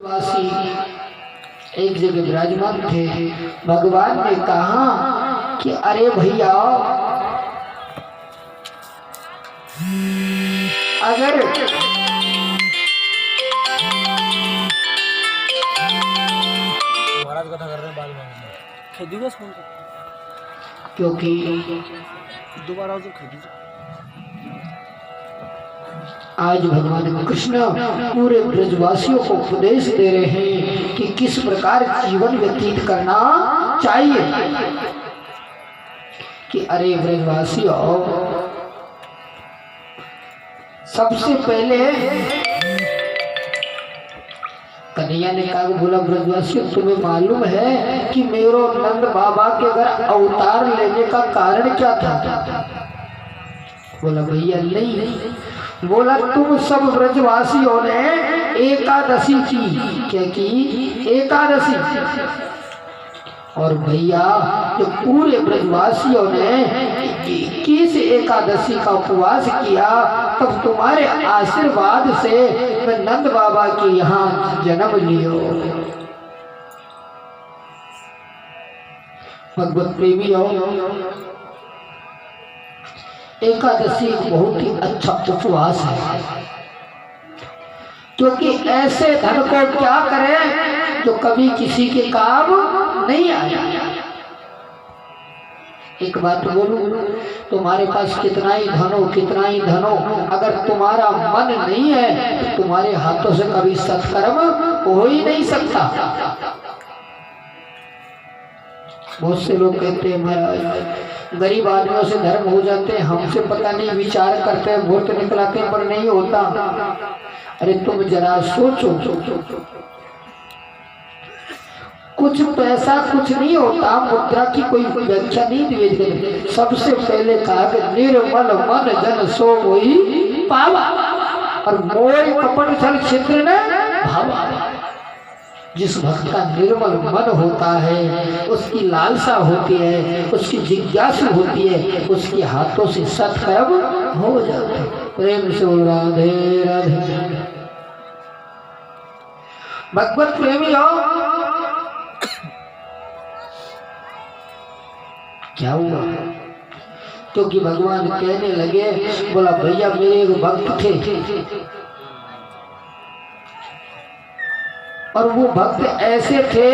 वासी एक जगह विराजमान थे। भगवान ने कहा कि अरे भैया, अगर महाराज कथा कर रहे हैं बाद में खेदूंगा इसको, क्योंकि दोबारा जो खेदूंगा। आज भगवान कृष्ण पूरे ब्रजवासियों को उपदेश दे रहे हैं कि किस प्रकार जीवन व्यतीत करना चाहिए। कि अरे ब्रजवासियों, सबसे पहले कन्हैया ने कहा, बोला ब्रजवासियों तुम्हें मालूम है कि मेरो नंद बाबा के घर अवतार लेने का कारण क्या था? बोला भैया नहीं। बोला तुम सब ब्रजवासियों ने एकादशी की। क्या की? एकादशी। और भैया जो पूरे ब्रजवासियों ने 21 एकादशी का उपवास किया, तब तुम्हारे आशीर्वाद से मैं नंद बाबा के यहाँ जन्म लियो। भगवत प्रेमी हो, एकादशी बहुत ही अच्छा उपवास है, क्योंकि ऐसे धन को क्या करें जो कभी किसी के काम नहीं आया। एक बात बोलूं, तुम्हारे पास कितना ही धन हो, अगर तुम्हारा मन नहीं है तो तुम्हारे हाथों से कभी सत्कर्म हो ही नहीं सकता। बहुत से लोग कहते हैं महाराज गरीब आदमियों से धर्म हो जाते हैं, हमसे पता नहीं विचार करते हैं, वोट निकलाते हैं, पर नहीं होता। अरे तुम जरा सोचो, कुछ पैसा कुछ नहीं होता, मुद्रा की कोई व्याख्या नहीं दी। सबसे पहले कहा कि निर्मल मन जन सो वही पावा, और मोय कपट छल छिद्र न भावा। जिस भक्त का निर्मल मन होता है, उसकी लालसा होती है, उसकी जिज्ञासा होती है, उसके हाथों से सत्कर्म हो जाता है। प्रेम से राधे राधे। भगवत प्रेमी हो, क्या हुआ? क्योंकि भगवान कहने लगे, बोला भैया मेरे एक भक्त थे, और वो भक्त ऐसे थे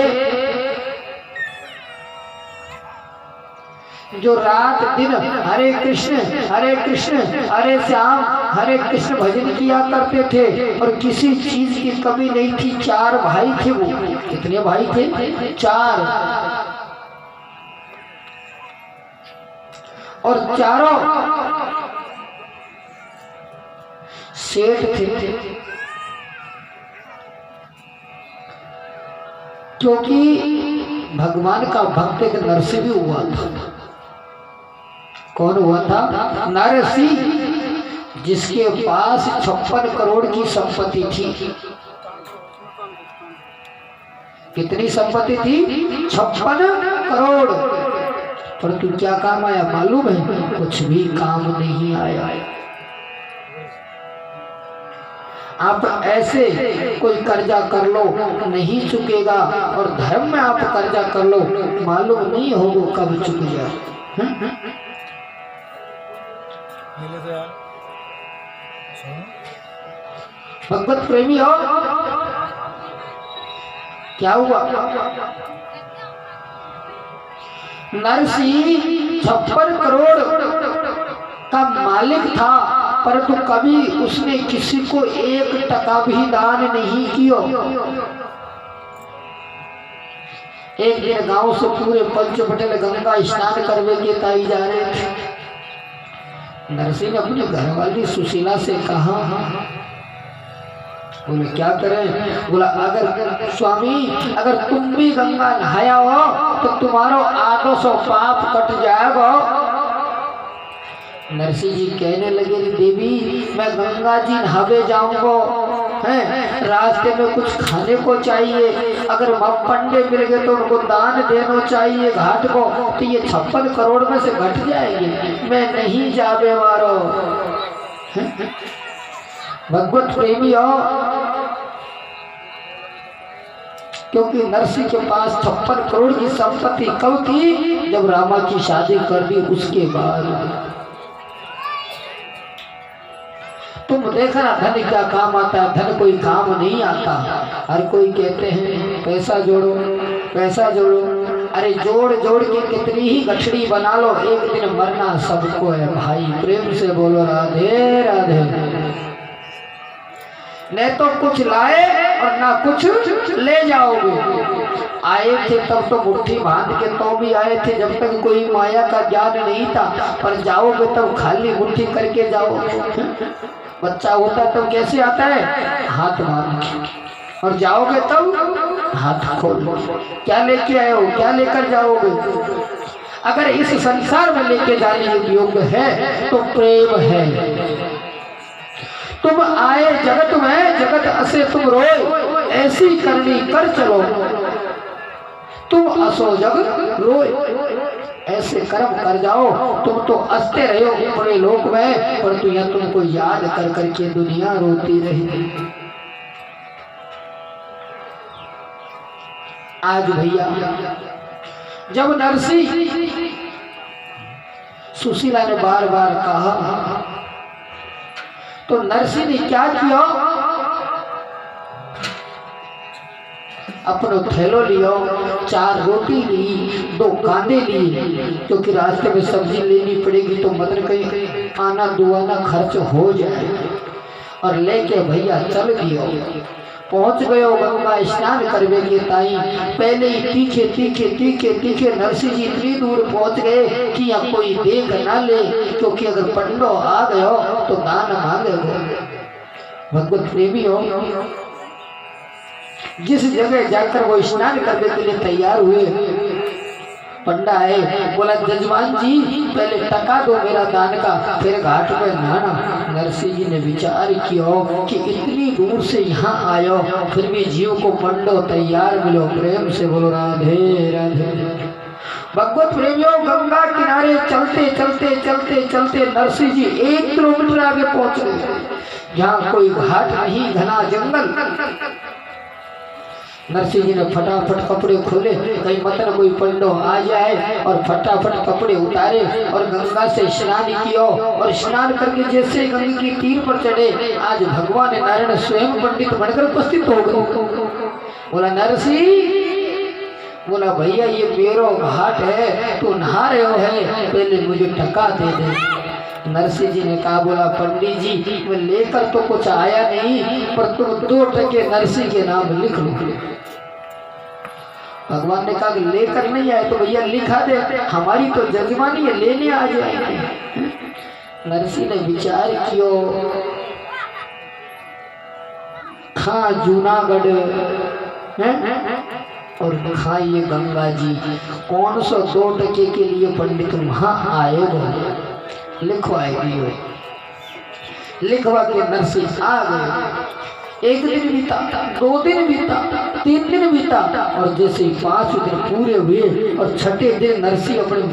जो रात दिन हरे कृष्ण हरे श्याम हरे कृष्ण भजन किया करते थे, और किसी चीज की कमी नहीं थी। 4 भाई थे वो। कितने भाई थे? 4। और चारों सेठ थे, क्योंकि भगवान का भक्त एक नरसिंह भी हुआ था। कौन हुआ था? नरसिंह, जिसके पास 56 करोड़ की संपत्ति थी। कितनी संपत्ति थी? 56 करोड़। परंतु क्या काम आया मालूम है? कुछ भी काम नहीं आया। आप ऐसे कोई कर्जा कर लो नहीं चुकेगा, और धर्म में आप कर्जा कर लो मालूम नहीं होगा कब चुक जाए। भगवत प्रेमी हो, क्या हुआ? नरसिंह 56 करोड़ का मालिक था, परंतु कभी उसने किसी को 1 टका भी दान नहीं किया। एक दिन गांव से पूरे पंच पटेल गंगा स्नान करने के ताई जा रहे थे। नरसिंह ने अपने घरवाली सुशीला से कहा, बोले क्या करें? बोला अगर स्वामी अगर तुम भी गंगा नहाया हो तो तुम्हारा 800 पाप कट जाएगा। नरसिंह जी कहने लगे, देवी मैं गंगा जी नहावे जाऊंगा, हैं रास्ते में कुछ खाने को चाहिए, अगर पंडे मिल गए तो उनको दान देना चाहिए घाट को, तो ये 56 करोड़ में से घट जाएंगे, मैं नहीं जावे वारो। भगवत प्रेमी हो, क्योंकि नरसिंह के पास 56 करोड़ की संपत्ति कब थी? जब रामा की शादी कर दी उसके बाद। तुम देखना धन क्या काम आता है, धन कोई काम नहीं आता। हर कोई कहते हैं पैसा जोड़ो पैसा जोड़ो, अरे जोड़ जोड़ के कितनी ही गठड़ी बना लो, एक दिन मरना सबको है भाई। प्रेम से बोलो राधे राधे। न तो कुछ लाए और ना कुछ ले जाओगे। आए थे तब तो मुट्ठी बांध के तो भी आए थे, जब तक कोई माया का ज्ञान नहीं था, पर जाओगे तब खाली मुट्ठी करके जाओगे। बच्चा होता तो कैसे आता है? हाथ बांध के, और जाओगे तब हाथ खोल। क्या लेके आए हो, क्या लेकर जाओगे? अगर इस संसार में लेके जाने योग्य है तो प्रेम है। तुम आए जगत में, जगत असे तुम रोए, ऐसी करनी कर चलो, तुम असो जग रोए। ऐसे कर्म कर जाओ, तुम तो हंसते रहे हो बड़े लोग में, पर तो यह तुमको याद कर करके दुनिया रोती रही। आज भैया जब नरसिंह सुशीला ने बार बार कहा, तो नरसिंह ने क्या किया? अपनो थैलो लियो, 4 रोटी ली, 2 कांदे ली, क्योंकि रास्ते में सब्जी लेनी पड़ेगी तो मतलब कहीं आना दुआना खर्च हो जाए, और लेके भैया चल दियो। पहुंच गए गंगा स्नान करवे के ताई। पहले ही तीखे तीखे तीखे तीखे नरसिंह जी इतनी दूर पहुंच गए कि यहाँ कोई देख ना ले, क्योंकि अगर पंडो आ गयो तो दान मांगे। भगवत प्रेमी हो, जिस जगह जाकर वो स्नान करने के लिए तैयार हुए, पंडा आए, बोला जजमान जी पहले टका दो मेरा दान का, फिर घाट पे नहाना। नरसिंह जी ने विचार किया कि इतनी दूर से यहाँ आयो, फिर भी जीव को पंडो तैयार मिलो। प्रेम से बोलो राधे राधे। भगवत प्रेमियों, गंगा किनारे चलते चलते चलते चलते नरसिंह जी 1 किलोमीटर आगे पहुंच गए, जहाँ कोई घाट नहीं, घना जंगल। नरसिंह जी ने फटाफट कपड़े खोले, कहीं मतलब कोई पंडो आ जाए, और फटाफट कपड़े उतारे और गंगा से स्नान किया। और स्नान करके जैसे गंगा की तीर पर चढ़े, आज भगवान नारायण स्वयं पंडित बनकर उपस्थित हो गए। बोला नरसिंह, बोला भैया ये मेरो घाट है, तू नहा रहे हो है, पहले मुझे टका दे दे। नरसिंह जी ने कहा, बोला पंडित जी मैं लेकर तो कुछ आया नहीं, पर तुम 2 टके नरसिंह के नाम लिख लो। भगवान ने कहा कि लेकर नहीं आए तो भैया लिखा दे, हमारी तो जजमानी है, लेने आ जाएंगे। नरसिंह ने विचार किया, हाँ जूनागढ़ है और हाँ ये गंगा जी, कौन सा 2 टके के लिए पंडित वहां आए हो। लिखवाए, लिखवा के नरसिंह आ गए। 1 दिन बीता, 2 दिन बीता, 3 दिन बीता, और जैसे 5 दिन पूरे हुए और 6ठे दिन नरसिंह अपने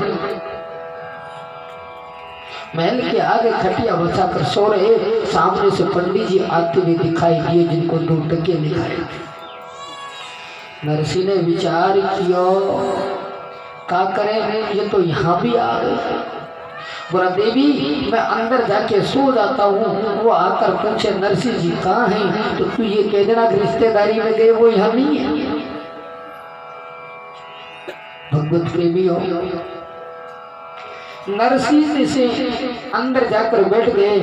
महल के आगे खटिया बचा कर सो रहे। सामने से पंडित जी आते हुए दिखाई दिए, जिनको 2 टके लिखाए। नरसिंह ने विचार किया, क्या करें, ये तो यहाँ भी आ गए। बोला देवी मैं अंदर जाके सो जाता हूँ। वो आकर पूछे नरसिंह जी कहाँ हैं, तो तू ये कह देना रिश्तेदारी में गए, वो यहाँ नहीं है। भगवत प्रेमी हो, नरसिंह से अंदर जाकर बैठ गए।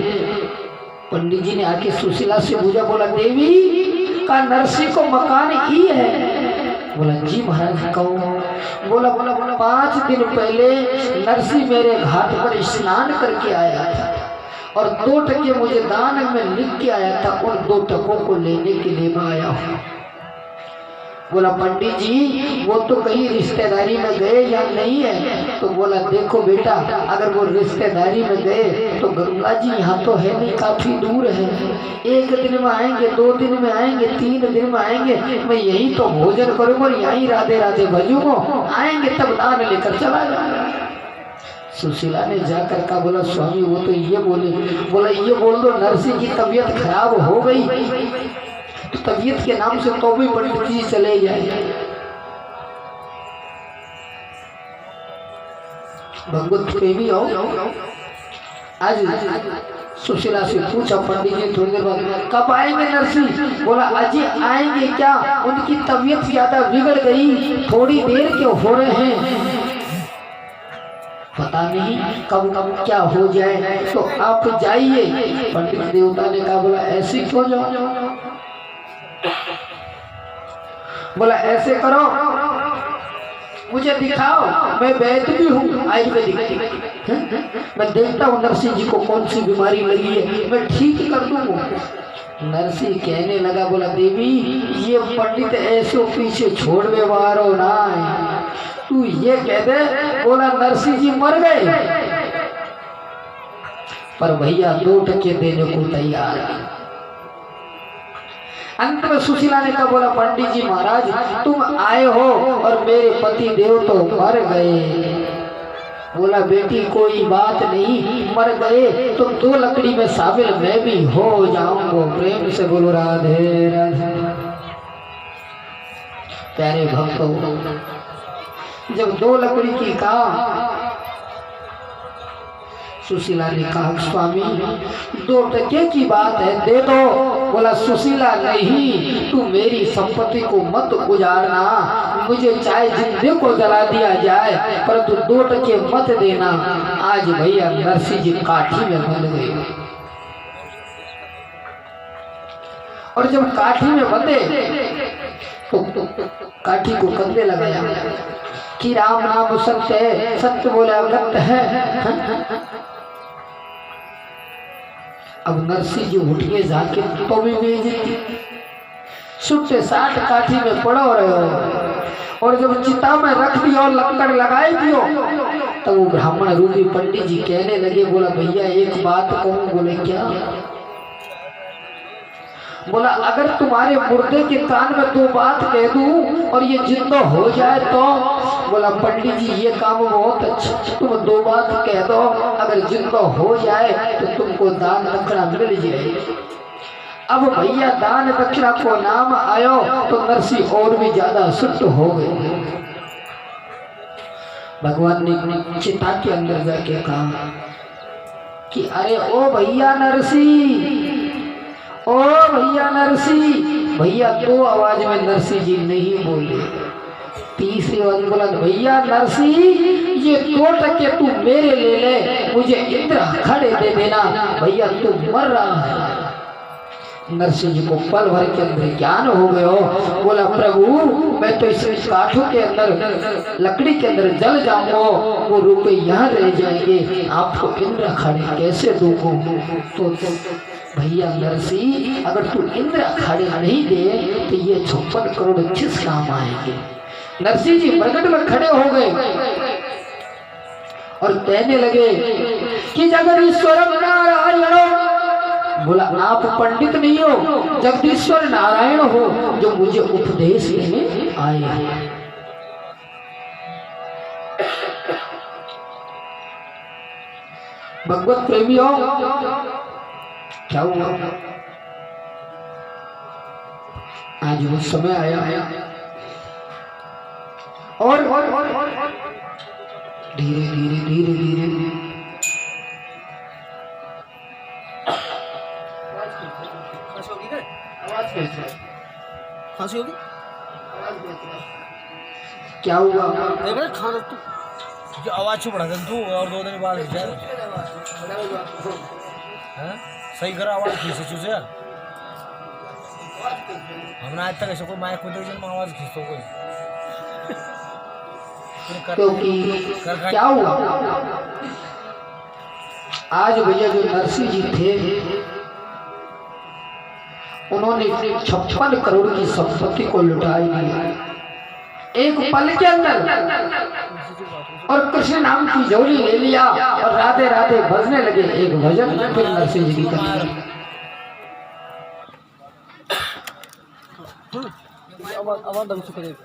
पंडित जी ने आके सुशीला से पूछा, बोला देवी का नरसिंह को मकान ही है। बोला जी महाराज कहो। बोला 5 दिन पहले नरसिंह मेरे घाट पर स्नान करके आया था, और 2 टके मुझे दान में लिख के आया था, उन 2 टकों को लेने के लिए मैं आया हूँ। बोला पंडित जी वो तो कहीं रिश्तेदारी में गए या नहीं है। तो बोला देखो बेटा, अगर वो रिश्तेदारी में गए तो गंगा जी यहाँ तो है नहीं, काफी दूर है। 1 दिन में आएंगे, 2 दिन में आएंगे, 3 दिन में आएंगे, मैं यही तो भोजन करूँगा और यहीं राधे राधे भजूंगा, आएंगे तब दान लेकर चला जाऊंगा। सुशीला ने जाकर कहा, बोला स्वामी वो तो ये बोले। बोला ये बोल दो नरसिंह की तबीयत खराब हो गई, तो तबीयत के नाम से तो भी पंडित जी चले जाए। भगवत प्रेमी हो, आज सुशीला से पूछा पंडित जी थोड़ी देर बाद कब आएंगे नरसिंह? बोला अजी आएंगे क्या, उनकी तबीयत ज्यादा बिगड़ गई, थोड़ी देर के हो रहे हैं, पता नहीं कब कब क्या हो जाए, तो आप जाइए। पंडित देवता ने कहा बोला ऐसे क्यों जाओ? बोला ऐसे करो मुझे दिखाओ, मैं वैद्य भी हूँ आयुर्वेदिक, मैं देखता हूँ नरसिंह जी को कौन सी बीमारी लगी है, मैं ठीक कर दूंगा। नरसिंह कहने लगा बोला देवी ये पंडित ऐसे पीछे छोड़ में मारो ना, तू ये कह दे बोला नरसिंह जी मर गए, पर भैया 2 टके देने को तैयार है। अंत में सुशीला ने कहा बोला पंडित जी महाराज तुम आए हो और मेरे पति देव तो मर गए। बोला बेटी कोई बात नहीं, मर गए तो 2 लकड़ी में शामिल मैं भी हो जाऊंगा। प्रेम से बोलो राधे राधे। प्यारे भक्तों जब 2 लकड़ी की कहा, सुशीला ने कहा स्वामी 2 टके की बात है दे दो। बोला सुशीला नहीं, तू मेरी संपत्ति को मत उजाड़ना, मुझे चाहे जिंदे को जला दिया जाए परंतु 2 टके मत देना। आज भैया नरसिंह जी काठी में बंध गए, और जब काठी में बंधे तो काठी को कंधे लगाया कि राम नाम सत्य है, सत्य बोला गत है। अब नरसिंह जी उठ के जाके तो भी बेइज्जती, सुटे 60 काठी में पड़ो रहे हो, और जब चिता में रख दियो और लंगर लगाई दियो तो वो ब्राह्मण रूपी पंडित जी कहने लगे बोला भैया एक बात कहूँ। बोले क्या? बोला अगर तुम्हारे मुर्दे के कान में 2 बात कह दूं और ये जिंदा हो जाए तो? बोला पंडित जी ये काम बहुत अच्छा, तुम 2 बात कह दो, अगर जिंदा हो जाए तो तुमको दान दक्षिणा मिल जाएगी। अब भैया दान दक्षिणा को नाम आयो तो नरसिंह और भी ज्यादा सुट हो गए। भगवान ने चिता के अंदर जाके कहा कि अरे ओ भैया नरसिंह, ओ भैया नरसिंह। भैया 2 आवाज में नरसिंह जी नहीं बोले, तीसरी आवाज बोला भैया नरसिंह ये 2 टके तू मेरे ले ले, मुझे इंद्र खड़े दे देना, भैया तू मर रहा है। नरसिंह जी को पल भर के अंदर ज्ञान हो गया। बोला प्रभु मैं तो इस काठों के अंदर लकड़ी के अंदर जल जाऊंगा, वो रुपए यहाँ रह जाएंगे, आपको इंद्र खड़े कैसे दूंगा? तो भैया नरसिंह अगर तू इंद्र खड़े नहीं दे तो ये 56 करोड़ किस काम आएंगे? नरसिंह जी प्रकट में खड़े हो गए और कहने लगे कि जगदीश्वर नारायण। बोला आप पंडित नहीं हो, जगदीश्वर नारायण हो जो मुझे उपदेश देने आए हैं। भगवत प्रेमी हो, क्या हुआ? आज वो समय आया और धीरे धीरे धीरे धीरे फांसी होगी। क्या हुआ? खाना तू जो आवाज छू बढ़ा तू और 2 दिन बाद सही करा आवाज खींचे चूसे यार। हमने आज तक ऐसा कोई माइक को में आवाज खींचो कोई। क्योंकि क्या हुआ आज भैया जो नरसिंह जी थे उन्होंने 56 करोड़ की संपत्ति को लुटा दिया एक पल के अंदर, और कृष्ण नाम की झोली ले लिया और राधे राधे भजने लगे। एक भजन फिर नरसिंह जी की कथा। आवाज ढंग से करेगा,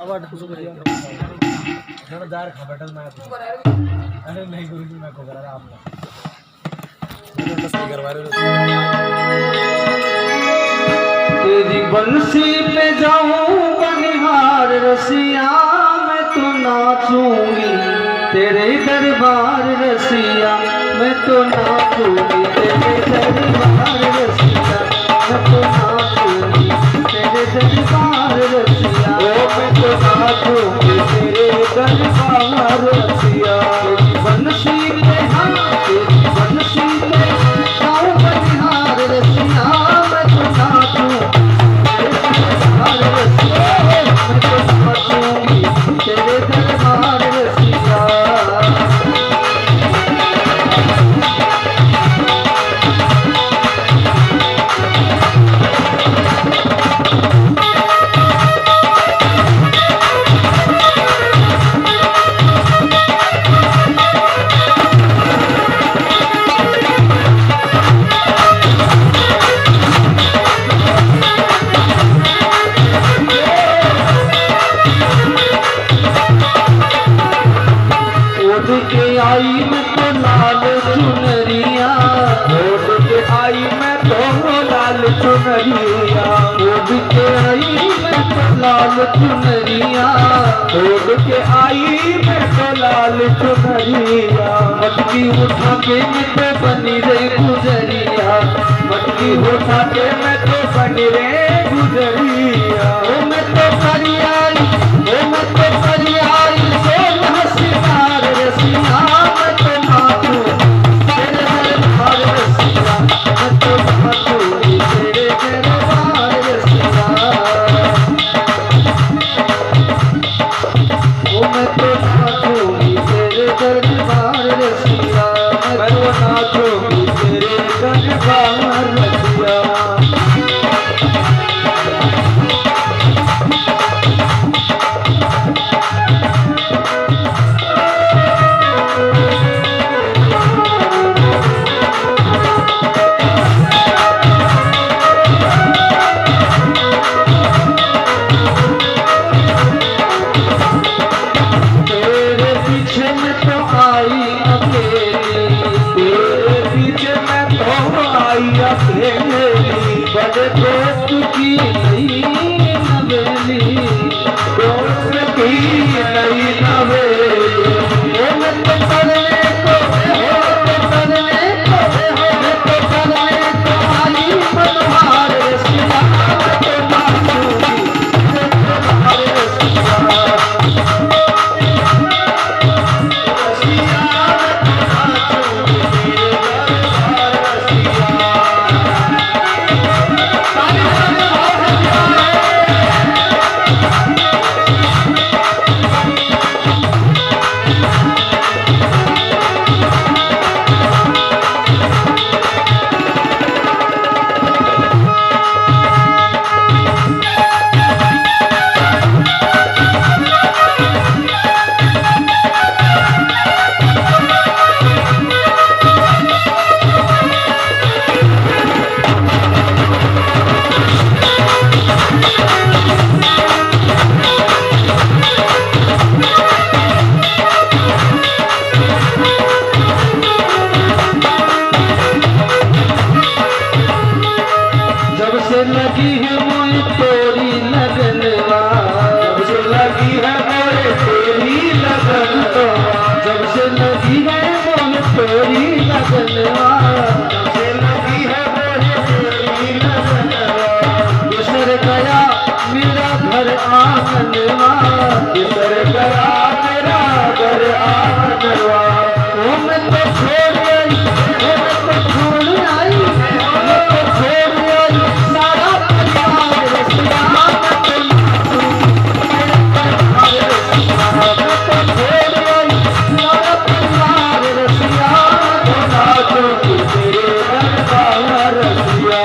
आवाज ढंग से करेगा। जरा दार खा बैठल मैं अरे नहीं गुरुजी मैं को करा रहा आपने तो सही करवा रहे हो। तेरी बंसी पे जाऊं बनिहार रसिया, मैं तो नाचूंगी तेरे दरबार रसिया, मैं तो नाचूंगी तेरे दरबार रसिया, मैं तो नाचूंगी तेरे दरबार रसिया, ओ मैं तो नाचूंगी तेरे दरबार रसिया। तेरी बंसी पे तेरी बंसी पे जाऊं बनिहार रसिया, मैं तो नाचूं तेरे दरबार रसिया, मैं तो नाचूंगी तेरे दरबार रसिया। के आई मैं तो लाल चुनरिया, ओढ़ के आई मैं तो लाल चुनरिया, ओढ़ के आई मैं तो लाल चुनरिया, ओढ़ के आई मैं तो लाल चुनरिया। मटकी उठा के मैं तो बनी रे गुजरिया, मटकी उठा के मैं तो बनी रे गुजरिया। ओ मैं तो करियाई, ओ मैं तो करियाई सोलह सितार रसिया, मैं तो नाचूं तेरे दरबार रसिया, मैं तो नाचूंगी तेरे दरबार रसिया। ओ मैं तो नाचूंगी तेरे दरबार रसिया, मैं तो नाचूंगी तेरे दरबार रसिया। बड़े दोस्त की नई नवेली, दोस्त की नई नवेली, मैं तो करने को मैं तो करने को आई मनहार रसिया, मैं तो नाचूंगी मनहार रसिया, रसिया मैं तो नाचूंगी दरबार रसिया। लगी है मोए तोरी लगनवा, जब से लगी है मोए तेरी लगनवा, जब से लगी है मोए तोरी लगनवा, जब से लगी है मोए तेरी लगनवा। बिसर गया मेरा घर आंगनवा, बिसर गया मेरा घर आंगनवा। ओ मैं तो छोड़ आई, ओ मैं तो छोड़ आई, मैं तो छोड़ आई सारा परिवार रसिया, मैं तो नाचूं तेरे दरबार रसिया, मैं तो छोड़ आई सारा परिवार रसिया, मैं तो नाचूं तेरे दरबार रसिया।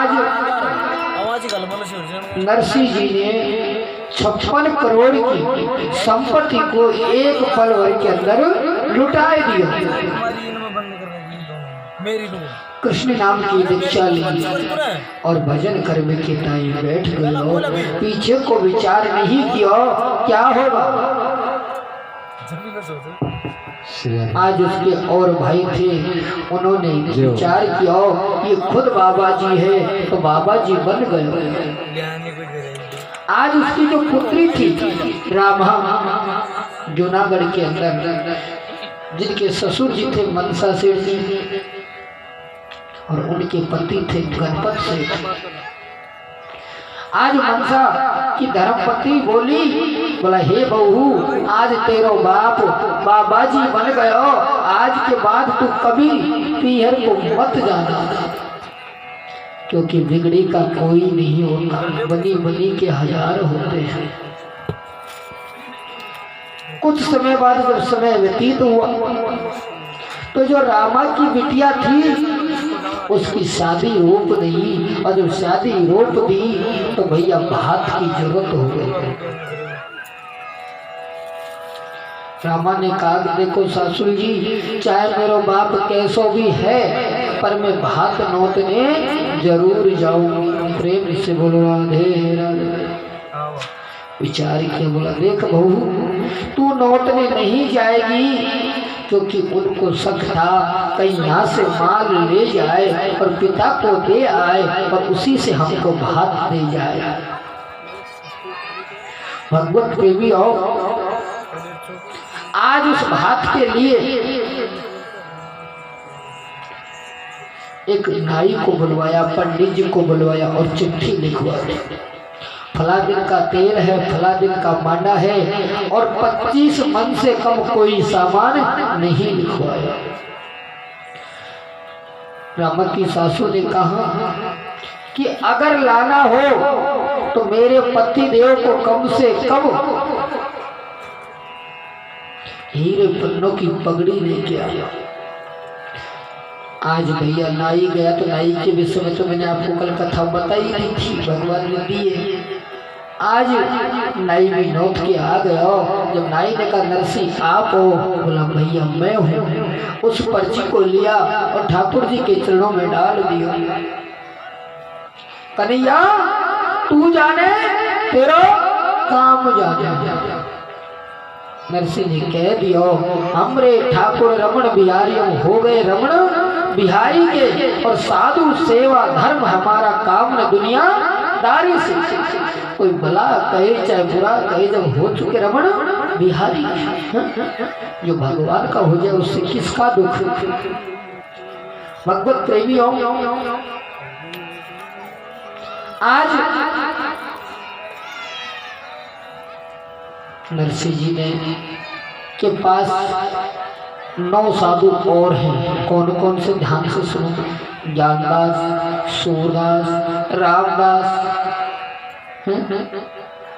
आज नरसिंह जी ने 56 करोड़ की संपत्ति को एक पल भर के अंदर लुटा दिया। कृष्ण नाम की दीक्षा ली और भजन करने के टाइम बैठ गए। पीछे को विचार नहीं किया क्या होगा। आज उसके और भाई थे, उन्होंने विचार किया ये खुद बाबा जी है तो बाबा जी बन गए। आज उसकी जो पुत्री थी रामा, जूनागढ़ के अंदर, जिनके ससुर जी थे मनसा सेठ जी और उनके पति थे गणपत सेठ। आज मनसा की धर्मपत्नी बोला हे बहू, आज तेरो बाप बाबा जी बन गयो, आज के बाद तू कभी पीहर को मत जाना, क्योंकि बिगड़ी का कोई नहीं होता, बनी बनी के हजार होते हैं। कुछ समय बाद जब समय व्यतीत हुआ तो जो रामा की बिटिया थी उसकी शादी रोक दी, और जब शादी रोक दी तो भैया भात की जरूरत हो गई। रामा ने कहा देखो सासुर जी, चाहे मेरा बाप कैसो भी है पर मैं भात नोतने जरूर जाऊंगी। प्रेम से बोलो राधे राधे। विचार किया, बोला देख बहू तू नोतने नहीं जाएगी क्योंकि उनको शक था कहीं यहाँ से माल ले जाए और पिता को दे आए और उसी से हमको भात दे जाए। भगवत प्रेमी हो, आज उस भात के लिए एक नाई को बुलवाया, पंडित जी को बुलवाया और चिट्ठी लिखवाई। फला दिन का तेल है, फला दिन का मांडा है और 25 मन से कम कोई सामान नहीं लिखवाया। रामा की सासू ने कहा कि अगर लाना हो तो मेरे पति देव को कम से कम हीरे पन्नों की पगड़ी लेके आया। आज भैया नाई गया तो नाई के विषय में तो मैंने आपको कल कथा बताई नहीं थी, भगवान ने दिए। आज नाई भी नौत के आ गया। जब नाई ने कहा नरसिंह आप हो, बोला भैया मैं हूँ। उस पर्ची को लिया और ठाकुर जी के चरणों में डाल दिया। कन्हैया तू जाने तेरा काम जाने। नरसिंह ने कह दिया हमरे ठाकुर रमण बिहारी हो गए रमण बिहारी के, और साधु सेवा धर्म हमारा काम न दुनिया दारी से। कोई भला कहे चाहे बुरा कहे, जब हो चुके रमण बिहारी, जो भगवान का हो जाए उससे किसका दुख। भगवत प्रेमी हो, आज नरसिंह जी ने के पास 9 साधु और हैं। कौन कौन से, ध्यान से सुनो। ज्ञानदास, सूरदास, रामदास,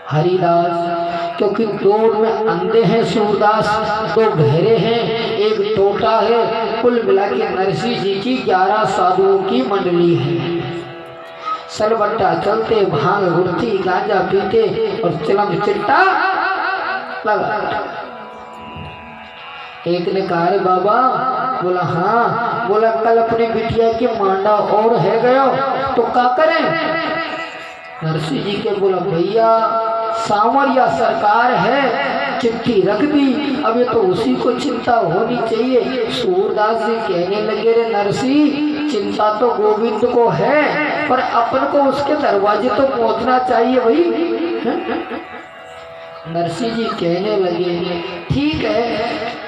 हरिदास, क्योंकि 2 में अंधे हैं सूरदास, 2 बहरे हैं, 1 टोटा है। कुल मिला के नरसिंह जी की 11 साधुओं की मंडली है। सलबट्टा चलते, भांग गुड़ती, गांजा पीते और चिलम चिट्टा लगा। एक ने कहा अरे बाबा, बोला हाँ, बोला कल अपनी बिटिया के मांडा और है गयो तो क्या करें। नरसिंह जी के बोला भैया सांवरिया सरकार है, चिट्ठी रख दी, अब ये तो उसी को चिंता होनी चाहिए। सूरदास जी कहने लगे रे नरसिंह, चिंता तो गोविंद को है पर अपन को उसके दरवाजे तो पहुंचना चाहिए भाई। नरसिंह जी कहने लगे ठीक है,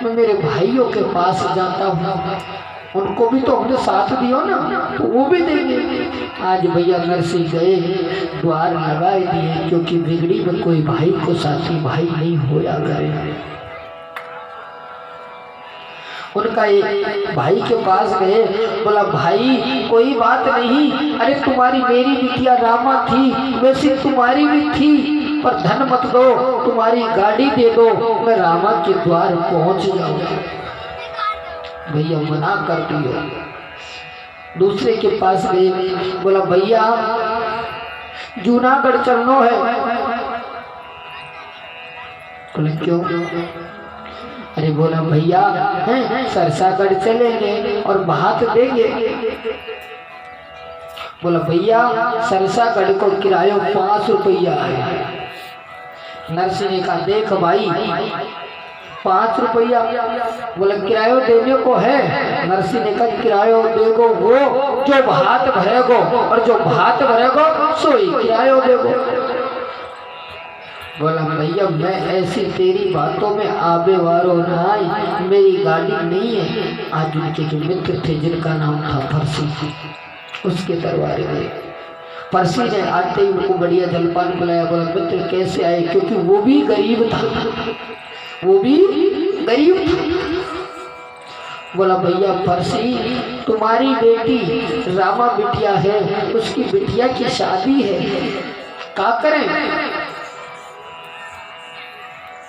मैं मेरे भाइयों के पास जाता हूँ, उनको भी तो हमने साथ दियो ना, तो वो भी देंगे। आज भैया नरसिंह गए, द्वार लगाए दिए, क्योंकि बिगड़ी में कोई भाई को साथी भाई नहीं होया करे। उनका एक भाई के पास गए, बोला भाई कोई बात नहीं, अरे तुम्हारी मेरी बिटिया रामा थी वैसे तुम्हारी भी थी, पर धन मत दो, तुम्हारी गाड़ी दे दो, मैं रामा के द्वार पहुंच जाऊंगा। भैया मना कर दियो। दूसरे के पास गए, बोला भैया जूनागढ़ चलनो है। बोले क्यों? अरे बोला भैया हैं सरसागढ़ चलेंगे और भात देंगे। बोला भैया सरसागढ़ को किराया 5 रुपया है। नरसिंह ने कहा देख भाई 5 रुपया, बोला किराया देने को है। नरसिंह ने कहा किराया देगो वो जो भात भरेगो, और जो भात भरेगो सोई किराया देगो। बोला भैया मैं ऐसी तेरी बातों में आबे वारो नाई, मेरी गाड़ी नहीं है। आज उनके जो मित्र थे जिनका नाम था परसी, उसके दरबार गए। परसी ने आते ही उनको बढ़िया जलपान पिलाया। बोला मित्र कैसे आए, क्योंकि वो भी गरीब था, वो भी गरीब था। बोला भैया परसी तुम्हारी बेटी रामा बिटिया है, उसकी बिटिया की शादी है, क्या करें?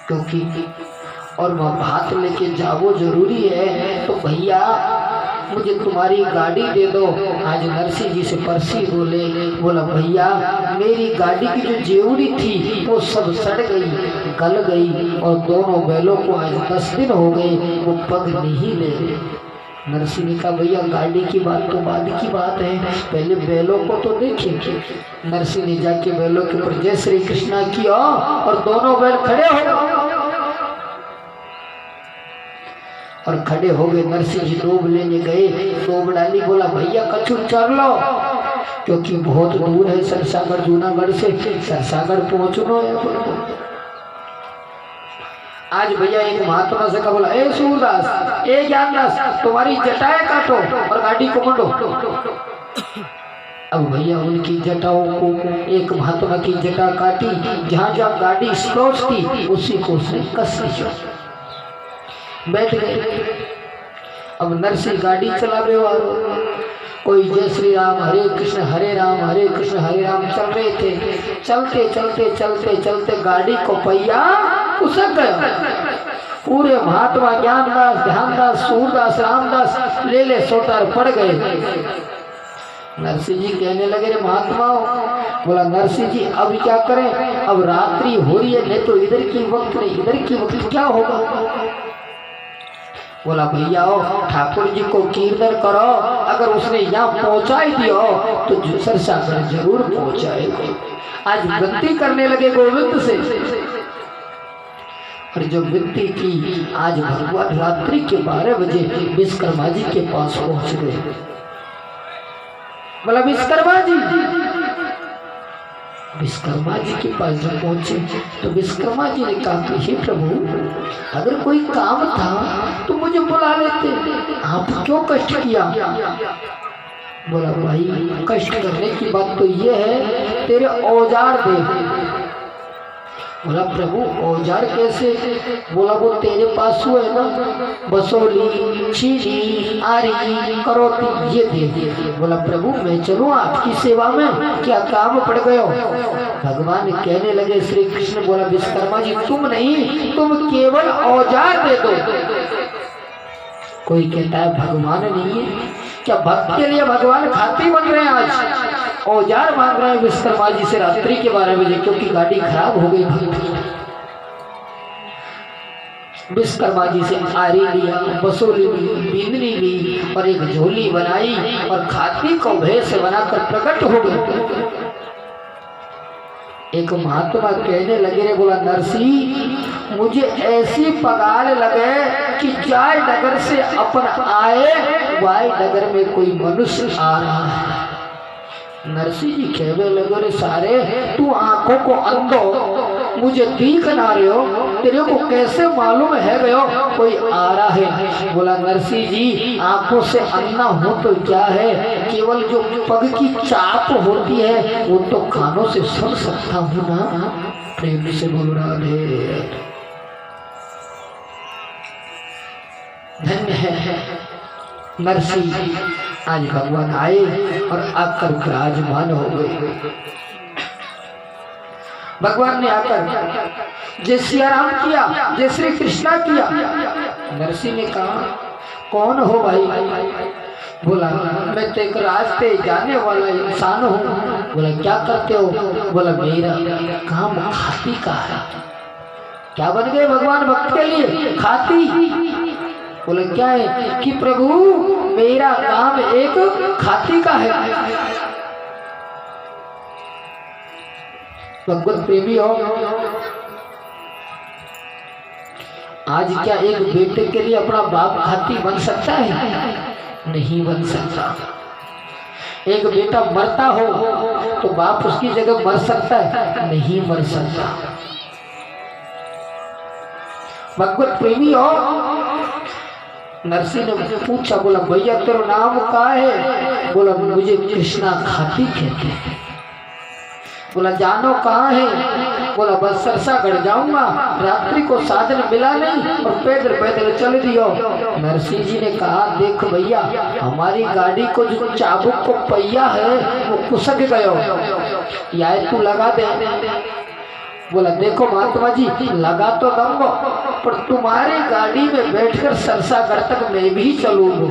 क्योंकि और वह भात लेके जाओ जरूरी है, तो भैया मुझे तुम्हारी गाड़ी दे दो। आज नरसिंह जी से परसी बोले। बोला भैया मेरी गाड़ी की जो जेवड़ी थी वो सब सड़ गई, गल गई, और दोनों बैलों को आज 10 दिन हो गए, वो पग नहीं ले। नरसिंह ने कहा भैया गाड़ी की बात तो बाद की बात है, पहले बैलों को तो देखिए। नरसिंह ने जाके बैलों के ऊपर जय श्री कृष्णा किया और दोनों बैल खड़े हो गए। और खड़े हो गए। नरसिंह जी डोब लेने गए, डोब डाली। बोला भैया कछु चल लो, क्योंकि बहुत दूर है सरसागढ़, जूनागढ़ से सरसागढ़ पहुंचना है। आज भैया एक महात्मा से कहा, बोला ए सूरदास ए ज्ञानदास तुम्हारी जटाएं काटो और गाड़ी को मंडो। अब भैया उनकी जटाओं को एक महात्मा की जटा काटी, जहां जहां गाड़ी स्लोच थी उसी को उसने कस लिया, बैठ गए। अब नरसिंह गाड़ी चलावे वालों, कोई जय श्री राम हरे कृष्ण हरे राम हरे कृष्ण हरे राम चल रहे थे। चलते चलते चलते चलते गाड़ी को पहिया उसक गया। पूरे महात्मा ज्ञानदास ध्यानदास सूरदास रामदास ले सोटर पड़ गए। नरसिंह जी कहने लगे रे महात्माओं। बोला नरसिंह जी अब क्या करें, अब रात्रि हो रही है, नहीं तो इधर की वक्त नहीं इधर की वक्त क्या होगा। बोला भैया ठाकुर जी को कीर्तन करो, अगर उसने यहाँ पहुँचाई दियो तो सरसागढ़ जरूर पहुँचाएगा। आज विनती करने लगे गोविंद से, और जब विनती की आज भगवान रात्रि के 12 बजे विश्वकर्मा जी के पास पहुँच गए। बोला विश्वकर्मा जी के पास जब पहुंचे तो विश्वकर्मा जी ने कहा कि हे प्रभु अगर कोई काम था तो मुझे बुला लेते, आप क्यों कष्ट किया। बोला भाई कष्ट करने की बात तो ये है, तेरे औजार दे। बोला प्रभु औजार कैसे। बोला वो तेरे पास हुए ना बसोली छीली आरी करोती ये दे। बोला प्रभु मैं चलूँ आपकी सेवा में, क्या काम पड़ गयो। भगवान कहने लगे श्री कृष्ण। बोला विश्वकर्मा जी तुम नहीं, तुम केवल औजार दे दो। कोई कहता है भगवान नहीं है क्या, भक्त के लिए भगवान खाती बन रहे हैं। आज औजार मांग रहे हैं विश्वकर्मा जी से रात्रि के 12 बजे, क्योंकि गाड़ी खराब हो गई थी। विश्वकर्मा जी से आरी लिया, बसोली ली, बिंदनी ली और एक झोली बनाई और खाती को भेष बनाकर प्रकट हो गए। एक महात्मा कहने लगे रे। बोला नरसिंह मुझे ऐसी पगार लगे कि जाय नगर से अपन आए वाय नगर में कोई मनुष्य आ रहा है। नरसिंह जी कहने लगे रे सारे तू आंखों को अंधो, मुझे दिख ना रहे हो, तेरे को कैसे मालूम है गयो कोई आ रहा है। बोला नरसिंह जी आंखों से अंधा हो तो क्या है, केवल जो पग की चाप होती है वो तो कानों से सुन सकता हूँ ना। प्रेम से बोल राधे। धन्य है नरसिंह आज भगवान आए और आकर विराजमान हो गए। भगवान ने आकर जय सिया राम किया, जय श्री कृष्णा किया। नरसिंह ने कहा कौन हो भाई। बोला मैं तो एक रास्ते जाने वाला इंसान हूँ। बोला क्या करते हो? बोला मेरा काम खाती का है। क्या बन गए भगवान भक्त के लिए? खाती। बोले क्या है? कि प्रभु मेरा काम एक खाती का है। भगवत प्रेमी हो, आज क्या एक बेटे के लिए अपना बाप खाती बन सकता है? नहीं बन सकता। एक बेटा मरता हो तो बाप उसकी जगह मर सकता है? नहीं मर सकता। भगवत प्रेमी हो, नरसिंह ने पूछा, बोला भैया तेरा नाम क्या है? बोला मुझे कृष्णा खाती कहते हैं। बोला जानो कहाँ है? बोला बस सरसागढ़ जाऊंगा, रात्रि को साधन मिला नहीं और पैदल पैदल चल दियो। नरसिंह जी ने कहा देख भैया हमारी गाड़ी को जो चाबुक को पहिया है वो कुसक गयो, या तू लगा दे। बोला देखो महात्मा जी लगा तो दूंगा पर तुम्हारी गाड़ी में बैठकर सरसागढ़ तक मैं भी चलूंगा।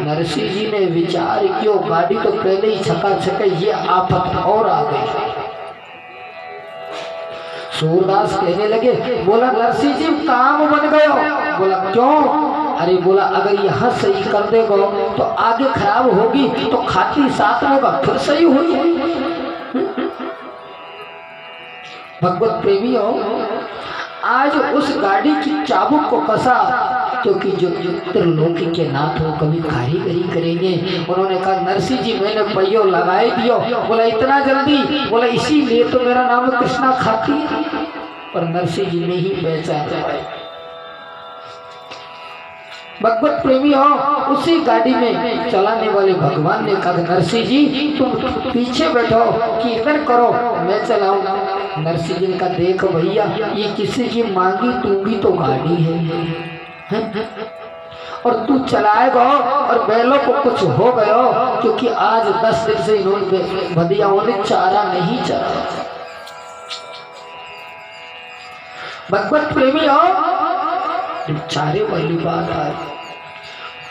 नरसिंह जी ने विचार किया, गाड़ी तो पहले ही छका छके, ये आफत और आ गई। सूरदास कहने लगे, बोला नरसिंह जी काम बन गयो। बोला क्यों? अरे बोला अगर यहाँ सही कर देगो तो आगे खराब होगी तो खाती साथ होगा, फिर सही हो जाएगी। भगवत प्रेमी हो, आज उस गाड़ी की चाबुक को कसा, क्योंकि जो त्रिलोकी के नाथ हो कभी कारीगरी करेंगे। उन्होंने कहा नरसिंह जी मैंने पहियो लगाए दियो। बोला इतना जल्दी? बोला इसीलिए तो मेरा नाम कृष्णा खाती है। पर नरसिंह जी ने ही पहचान पाए। भगवत प्रेमी हो, उसी गाड़ी में चलाने वाले भगवान ने कहा नरसिंह जी तुम पीछे बैठो, कीर्तन करो, मैं चलाऊं। नरसिंह जी ने कहा देख भैया ये किसी की मांगी तू भी तो गाड़ी है और तू चलाएगा और बैलों को कुछ हो गयो, क्योंकि आज 10 दिन से इन्होंने भदियाओं ने चारा नहीं चला। भगवत प्रेमी हो, चारे वाली बात आई।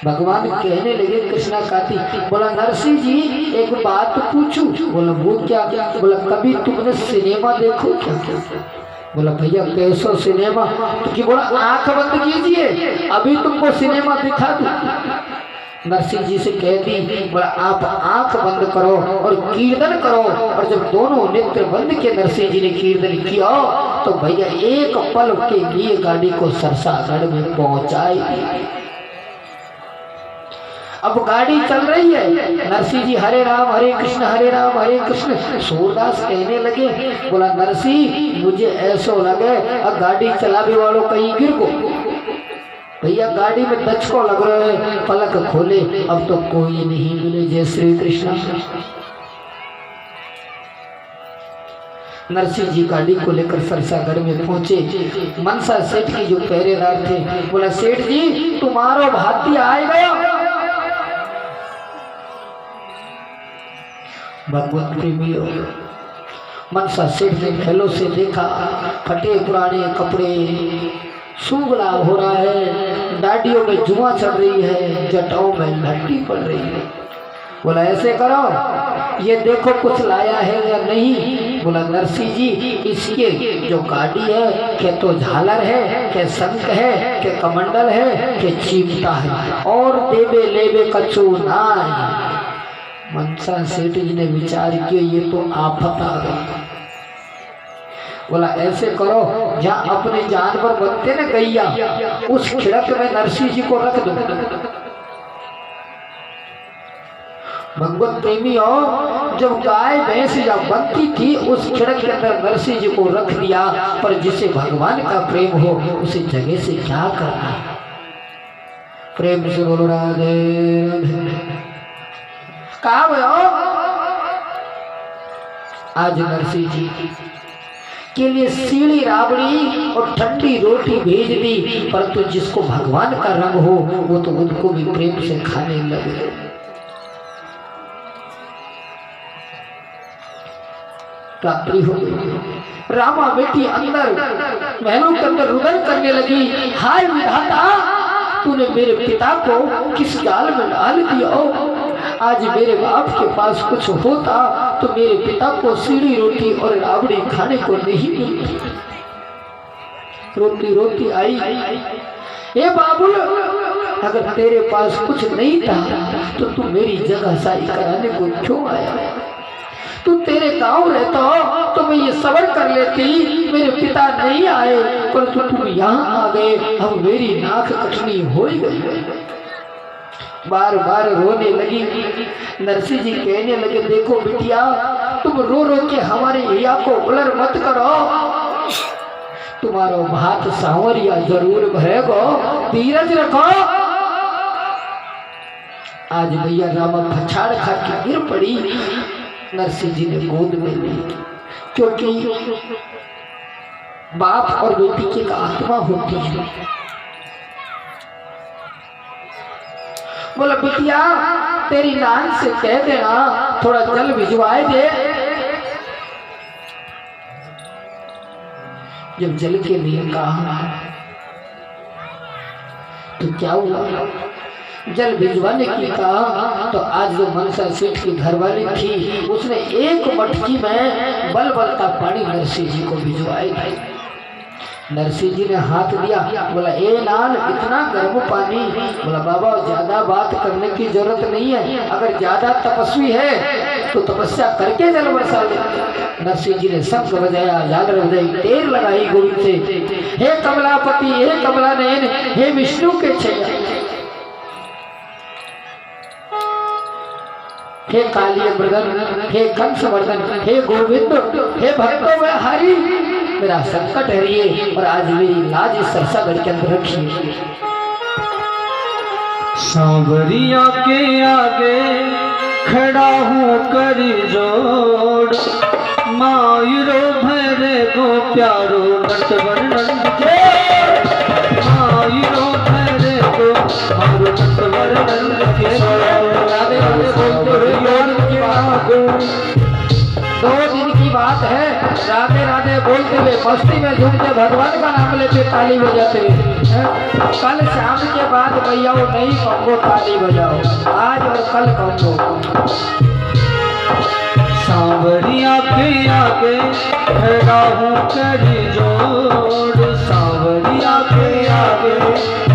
भगवान कहने लगे कृष्णा काती। बोला नरसिंह जी एक बात पूछूं? बोला वो क्या? बोला कभी तुमने सिनेमा देखो क्या? बोला भैया कैसो सिनेमा? कि बोला आंख बंद कीजिए अभी तुमको सिनेमा दिखा दूं। नरसिंह जी से कह दी, बोला आप आंख बंद करो और कीर्तन करो। और जब दोनों नेत्र बंद के नरसिंह जी ने कीर्तन किया तो भैया एक पल के लिए गाड़ी को सरसागढ़ में पहुंचाई। अब गाड़ी चल रही है, नरसिंह जी हरे राम हरे राम हरे कृष्ण। सूरदास कहने लगे, बोला नरसिंह मुझे ऐसा लगे अब गाड़ी चलाने वालों कहीं गिर को। भैया गाड़ी में दचको लग रहे हैं, पलक खोले अब तो कोई नहीं मिले। जय श्री कृष्ण। नरसिंह जी गाड़ी को लेकर सरसागढ़ में पहुंचे। मनसा सेठ की जो पहरेदार थे, बोला सेठ जी तुम्हारो भाती आए गया। भगवत प्रेमी हो, मनसा सेठ ने पहलों से देखा, फटे पुराने कपड़े, सुगला हो रहा है, दाढ़ियों में जुआ चढ़ रही है, जटाओं में लट्टी पड़ रही है। बोला ऐसे करो ये देखो कुछ लाया है या नहीं। बोला नरसिंह जी इसके जो गाड़ी है क्या तो झालर है, क्या शंख है, क्या कमंडल है, क्या चिमटा है, और देवे लेवे कछु ना। मनसा सेठ जी ने विचार किया ये तो आफत आ गई। बोला ऐसे करो जहाँ अपने जानवर बनते ना गैया, उस खिड़क में नरसिंह जी को रख दो। भगवत प्रेमी हो, जब गाय भैंस या बनती थी उस खिड़क के अंदर नरसिंह जी को रख दिया। पर जिसे भगवान का प्रेम हो उसे जगह से क्या करना। प्रेम से बोलो राधे राधे। कहा भयो आज नरसिंह जी के लिए सीढ़ी राबड़ी और ठंडी रोटी भेज दी, परंतु जिसको भगवान का रंग हो वो तो उनको भी प्रेम से खाने लगे। रात्रि हो गई, रामा बेटी अंदर महलों के अंदर रुदन करने लगी। हाय विधाता तूने मेरे पिता को किस जाल में डाल दिया। आज मेरे बाप के पास कुछ होता तो मेरे पिता को सीढ़ी रोटी और राबड़ी खाने को नहीं मिलती। रोती रोती आई, ए बाबुल, अगर तेरे पास कुछ नहीं था तो तू मेरी जगह साई कराने को क्यों आया? तू तेरे गांव रहता हो तो मैं ये सबर कर लेती, मेरे पिता नहीं आए परंतु तुम यहाँ आ गए, अब मेरी नाक कटनी हो गई। बार बार रोने लगी। नरसिंह जी कहने लगे, देखो बिटिया, तुम रो रो के हमारे हिया को उलर मत करो, तुम्हारो भात सांवरिया जरूर भरेगो, धीरज रखो। आज भैया रामा फछाड़ खा के गिर पड़ी। नरसिंह जी ने गोद में ली, क्योंकि बाप और बेटी की एक आत्मा होती है। बोला, बिटिया तेरी नान से कह देना थोड़ा जल भिजवाए दे। जब जल के लिए कहा तो क्या हुआ? जल भिजवाने की कहा तो आज जो मनसा सेठ की घरवाली थी उसने एक मटकी में बल बल का पानी नरसिंह जी को भिजवाया। नरसिंह जी ने हाथ दिया, बोला, ए नान, इतना गर्म पानी? बोला, बाबा ज्यादा बात करने की जरूरत नहीं है, अगर ज्यादा तपस्वी है तो तपस्या करके जल बरसा ले। नरसिंह जी ने शंख बजाया, झालर बजाई, टेर लगाई गोविंद से, हे कमलापति, हे कमला नयन, हे विष्णु के छैया, हे कालिय मृदन, हे कंसवर्धन, हे गोविंद, हे भक्तों में हरि, मेरा संकट हरिए और आज मेरी लाज इस सरसागढ़ के अंदर रखिए। सांवरिया के आगे खड़ा हूँ कर जोड़, मायरो भरे गो प्यारो नटवर नंद के, मायरो भरे गो मारो नटवर नंद के। राधे राधे बोलते हुए 2 दिन की बात है, राधे राधे बोलते हुए मस्ती में झूमते भगवान का नाम लेते ताली बजाते हैं। कल शाम के बाद भैया वो नहीं कहूँगो ताली बजाओ, आज और कल कहूँगो। सांवरिया के आगे खड़ा हूँ कर जोड़, सांवरिया के आगे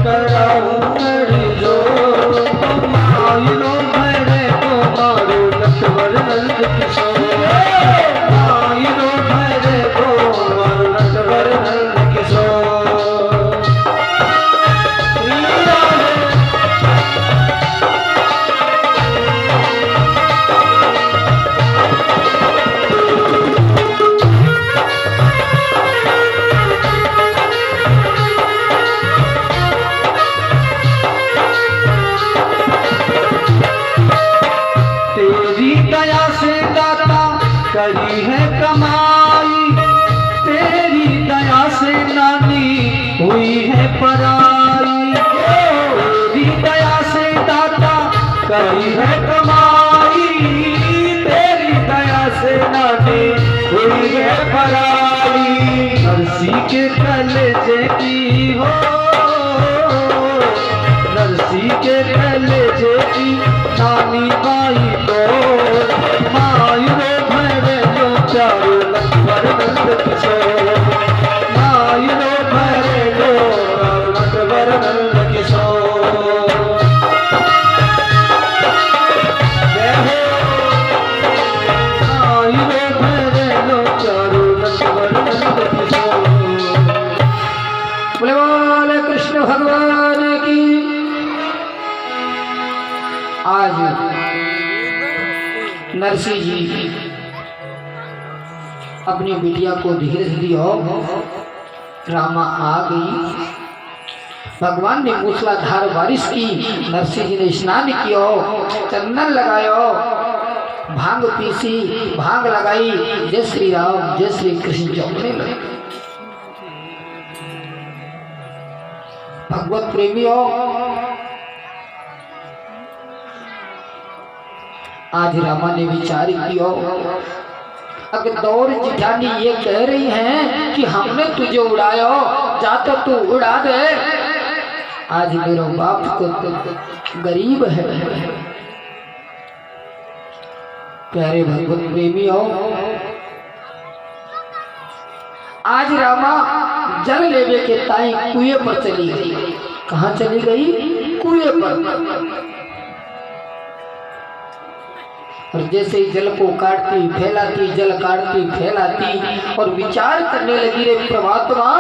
खड़ा हूँ कर जोड़, मायरो भरे को मारो नटवर नंद किशोर, मायरो भरे को मारो नटवर नंद किशोर। करी है कमाई, तेरी दया से नानी हुई है पराई, तेरी दया से दाता करी है कमाई, तेरी दया से नानी हुई है पराई। नरसी के कलेजे की हो, नरसी के कलेजे की नानी बाई तो मायरो चारो नटवर नंद किशोर, मायरो भरे लो नटवर नंद किशोर। जय हो, मायरो भरे लो चारो नटवर नंद किशोर। बोले बोले कृष्ण भगवान की। आज नरसिंह जी अपनी बिटिया को धीरज दियो। रामा आ गई, भगवान ने मूसलाधार बारिश की, नरसिंह जी ने स्नान किया, चंदन लगायो, भांग पीसी, भांग लगाई, जय श्री राम जय श्री कृष्ण जपने लगे। भगवत प्रेमियों, आज रामा ने विचार किया, अगर दौर जिठानी ये कह रही हैं कि हमने तुझे उड़ाया, जाता तू उड़ा दे। आज मेरा बाप तो गरीब है, प्यारे भगवत प्रेमी हो, आज रामा जल लेवे के ताई कुएं पर चली गई। कहाँ चली गई? कुएं पर। और जैसे ही जल को काटती फैलाती, जल काटती फैलाती, और विचार करने लगी, रे परमात्मा,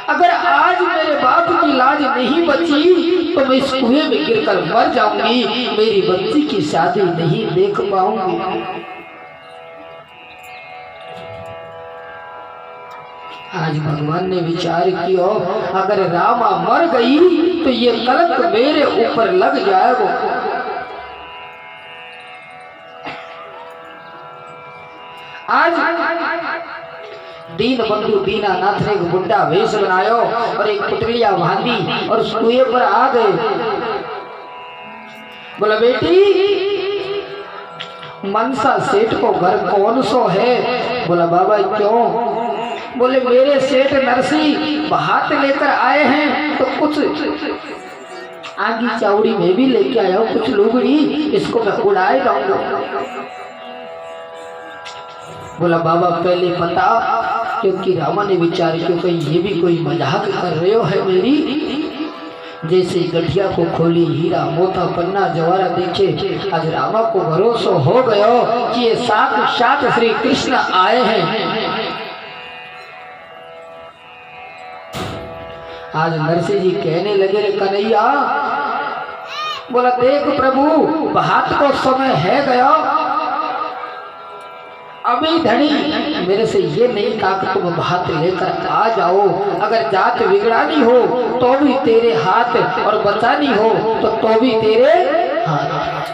अगर आज मेरे बाप की लाज नहीं बची तो मैं इस कुएं में गिरकर मर जाऊंगी, मेरी बच्ची की शादी नहीं देख पाऊंगी। आज भगवान ने विचार किया, अगर रामा मर गई तो ये कलंक मेरे ऊपर लग जाएगा। आज दीन बंधु दीनानाथ ने एक बुढ़ा वेश बनायो और एक पुतलिया बांधी और उस कुएं पर आ गए। बोला, बेटी, मनसा सेठ को घर कौन सो है? बोला, बाबा क्यों? बोले, मेरे सेठ नरसी भात लेकर आए हैं, तो कुछ आगी चावड़ी में भी लेके आया हूं, कुछ लुगड़ी, इसको मैं उड़ाए जाऊंगा। बोला, बाबा पहले बता, क्योंकि रामा ने विचार किया कि ये भी कोई मजाक कर रहे हो है मेरी। जैसे गठिया को खोली, हीरा मोता पन्ना जवारा देखे, आज रामा को भरोसा हो गया कि ये साक्षात श्री कृष्ण आए हैं। आज नरसिंह जी कहने लगे, रे कन्हैया, बोला, देख प्रभु, भात को समय है गया, अभी धनी मेरे से ये नहीं कहा कि तुम भात लेकर आ जाओ। अगर जात बिगड़ानी हो तो भी तेरे हाथ, और बचानी हो तो भी तेरे हाथ।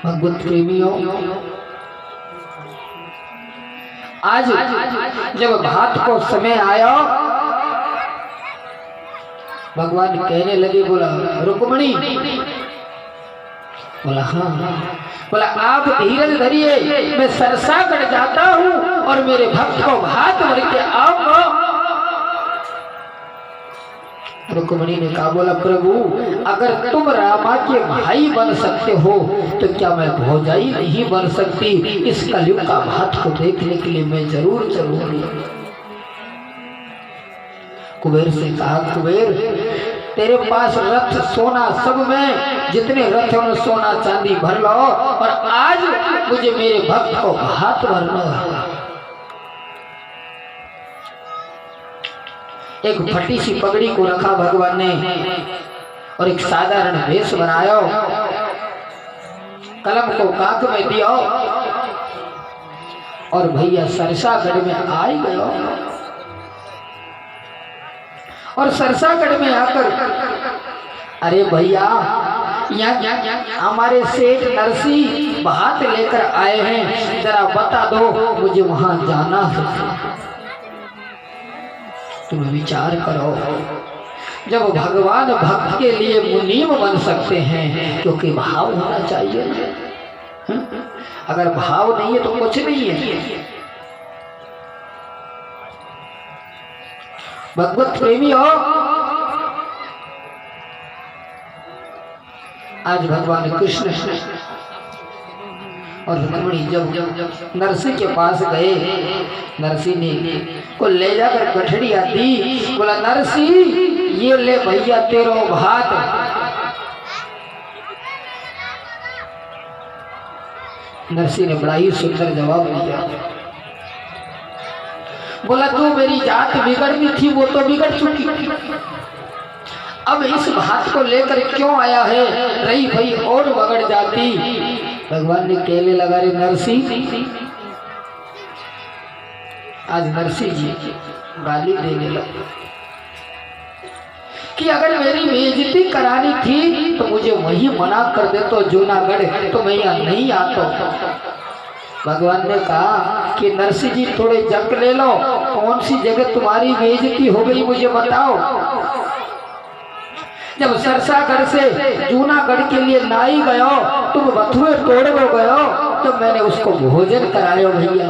भगवत प्रेमियों, आज जब भात को समय आया, भगवान कहने लगे, बोला, रुक्मणी, बोला, हाँ। बोला, आप धीरज धरिए, मैं सरसागढ़ जाता हूँ और मेरे भक्त को भात भर के आऊंगा। रुक्मणी ने कहा, बोला, प्रभु, अगर तुम रामा के भाई बन सकते हो तो क्या मैं भौजाई नहीं बन सकती? इस कलयुग का भात को देखने के लिए मैं जरूर चलूंगी। कुबेर से कहा, कुबेर, तेरे पास रथ सोना सब में, जितने रथ हैं सोना चांदी भर लो, और आज मुझे मेरे भक्त को भात भरना है। एक फटी सी पगड़ी को रखा भगवान ने और एक साधारण वेश बनाया, कलम को काक में दिया और भैया सरसागढ़ में आ गया। और सरसागढ़ में आकर, अरे भैया, यहाँ हमारे सेठ नरसी भात लेकर आए हैं, जरा बता दो, मुझे वहां जाना है। तुम विचार करो, जब भगवान भक्त के लिए मुनीम बन सकते हैं, क्योंकि भाव होना चाहिए। अगर भाव नहीं है तो कुछ नहीं है। भगवत प्रेमी हो, आज भगवान कृष्ण और रुक्मिणी जब नरसिंह के पास गए, नरसिंह ने को ले जाकर गठड़िया दी। बोला, नरसिंह, ये ले भैया तेरो भात। नरसिंह ने बड़ा ही सुंदर जवाब दिया। बोला, तू मेरी जात बिगड़नी थी, वो तो बिगड़ चुकी, अब इस भात को लेकर क्यों आया है? रही भाई और बगड़ जाती। भगवान ने कहने लगा, रे नरसिंह, आज नरसिंह जी गाली देने लगे कि अगर मेरी बेइज्जती करानी थी तो मुझे वहीं मना कर दे, तो जूनागढ़, तो मैं यहाँ नहीं आता। भगवान ने कहा कि नरसिंह जी थोड़े जंग ले लो, कौन सी जगह तुम्हारी बेइज्जती हो गई मुझे बताओ। जब सरसागढ़ से जूनागढ़ के लिए नाई गयो, तुम बथुए तोड़ो गयो, तो मैंने उसको भोजन करायो भैया।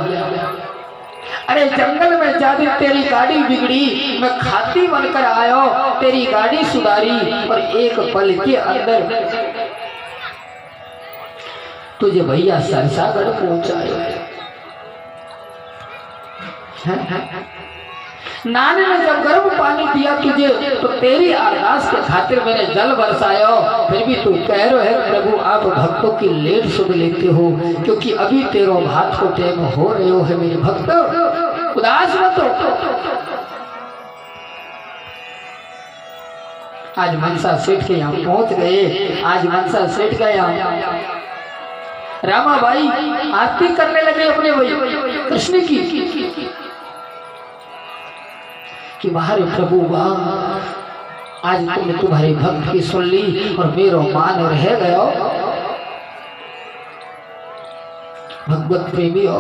अरे जंगल में जादी तेरी गाड़ी बिगड़ी, मैं खाती बनकर आयो, तेरी गाड़ी सुधारी, और एक पल के अंदर तुझे भैया सरसागढ़ पहुंचाए। नानी ने जब गर्म पानी दिया तुझे तो तेरी अरदास के खातिर मैंने जल बरसाया, फिर भी तू कह रहे है प्रभु आप भक्तों की लेट सुन लेते हो, क्योंकि अभी तेरो भात को टाइम हो रहे हो है मेरे भक्त, उदास मत हो। आज मनसा सेठ के यहाँ पहुंच गए, आज मनसा सेठ के यहाँ रामा भाई आरती करने लगे अपने भाई कृष्ण की कि बाहर प्रभु वाह आज तुमने तुम्हारे भक्त की सुन ली और मेरो मान रह गयो। भगवत प्रेमी हो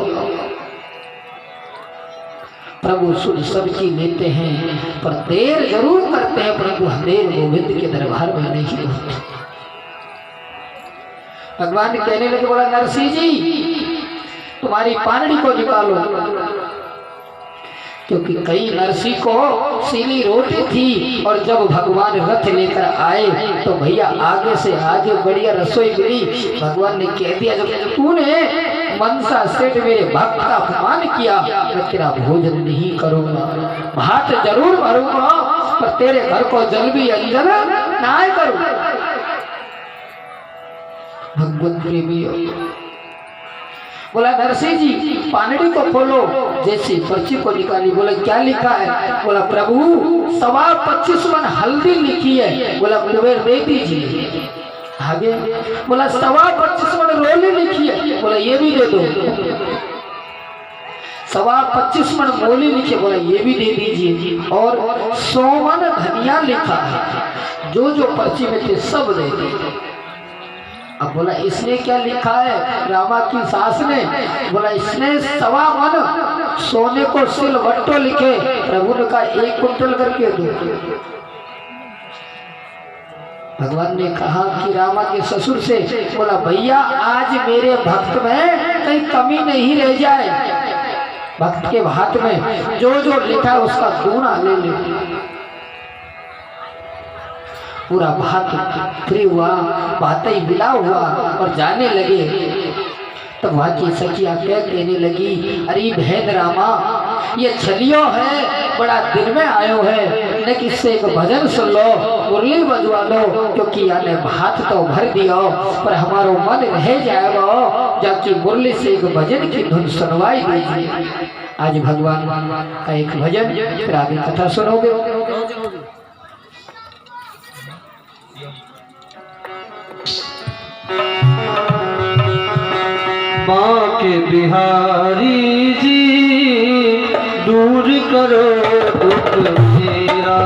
प्रभु सुन सबकी लेते हैं पर देर जरूर करते हैं, परंतु देर गोविंद के दरबार में नहीं होते। भगवान कहने लगे बोला नरसिंह जी तुम्हारी पानड़ी को निकालो, क्योंकि कई नरसी को सीली रोटी थी और जब भगवान रथ लेकर आए तो भैया आगे से आगे बढ़िया रसोई मिली। भगवान ने कह दिया जब तूने मनसा सेठ मेरे भक्त का अपमान किया मैं तेरा भोजन नहीं करूंगा, भात जरूर भरूंगा पर तेरे घर को जल भी अंजन ना करूंगा। भगवत प्रेमी बोला नरसिंह जी पानड़ी को खोलो, जैसे पर्ची को निकाली बोला क्या लिखा है, बोला प्रभु 25 मन हल्दी लिखी है, बोला कुबेर दे दीजिए। आगे बोला 25 मन रोली लिखी है, बोला ये भी दे दो। 25 मन मोली लिखी है, बोला ये भी दे दीजिए। और 100 मन धनिया लिखा है, जो जो पर्ची में थे सब दे दीजिए। अब बोला इसने क्या लिखा है, रामा की सास ने, बोला इसने 1.25 मन सोने को सिलवट्टो लिखे, प्रभु ने कहा 1 कुंटल करके दो। भगवान ने कहा कि रामा के ससुर से, बोला भैया आज मेरे भक्त में कहीं कमी नहीं रह जाए, भक्त के हाथ में जो जो लिखा है उसका दूना ले ले। पूरा भात फ्री हुआ, बातें मिला हुआ और जाने लगे। तब वहाँ की सखिया क्या कहने लगी, अरे बहन रामा ये छलियो है, बड़ा दिन में आयो है, न किससे एक भजन सुन लो, मुरली बजवा लो, क्योंकि यानी भात तो भर दियो पर हमारो मन रह जाएगा, जबकि मुरली से एक भजन की धुन सुनवाई दीजिए। आज भगवान का एक भजन फिर आगे कथा सुनोगे। माँ के बिहारी जी दूर करो दुख मेरा,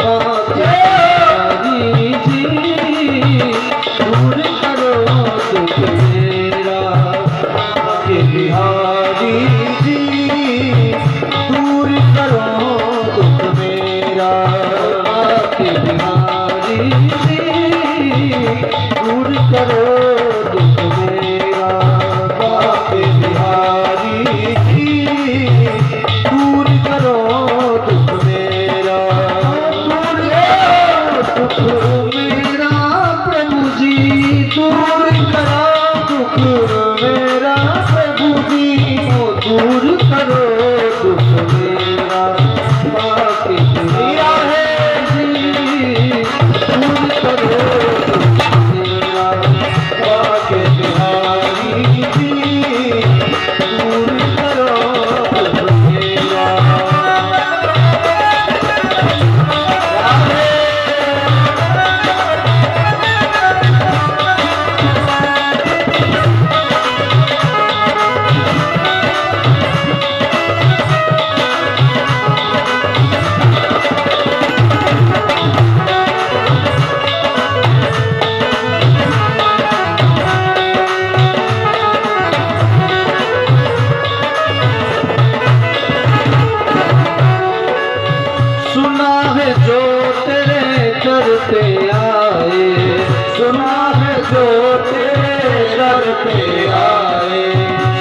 माँ के बिहारी जी दूर करो दुख मेरा, माँ के बिहारी जी दूर करो दुख मेरा, माँ के बिहारी जी दूर करो दुख मेरा, माँ के बिहारी जी दूर करो दुख मेरा, दूर करो दुख मेरा प्रभु जी, दूर करो दुख मेरा प्रभु जी, ओ दूर करो दुख मेरा, माँ के बिहारी जी दूर करो दुख मेरा, माँ के बिहारी जी दूर करो दुख मेरा। सुना है जो तेरे दर पे आए, सुना है जो तेरे दर पे आए,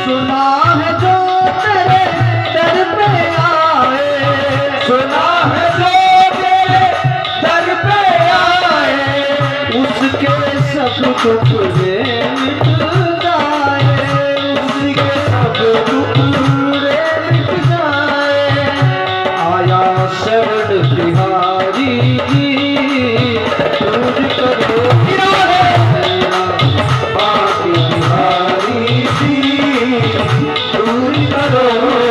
सुना है जो तेरे दर पे आए, सुना है जो तेरे दर पे आए, उसके सब दुख मिट तो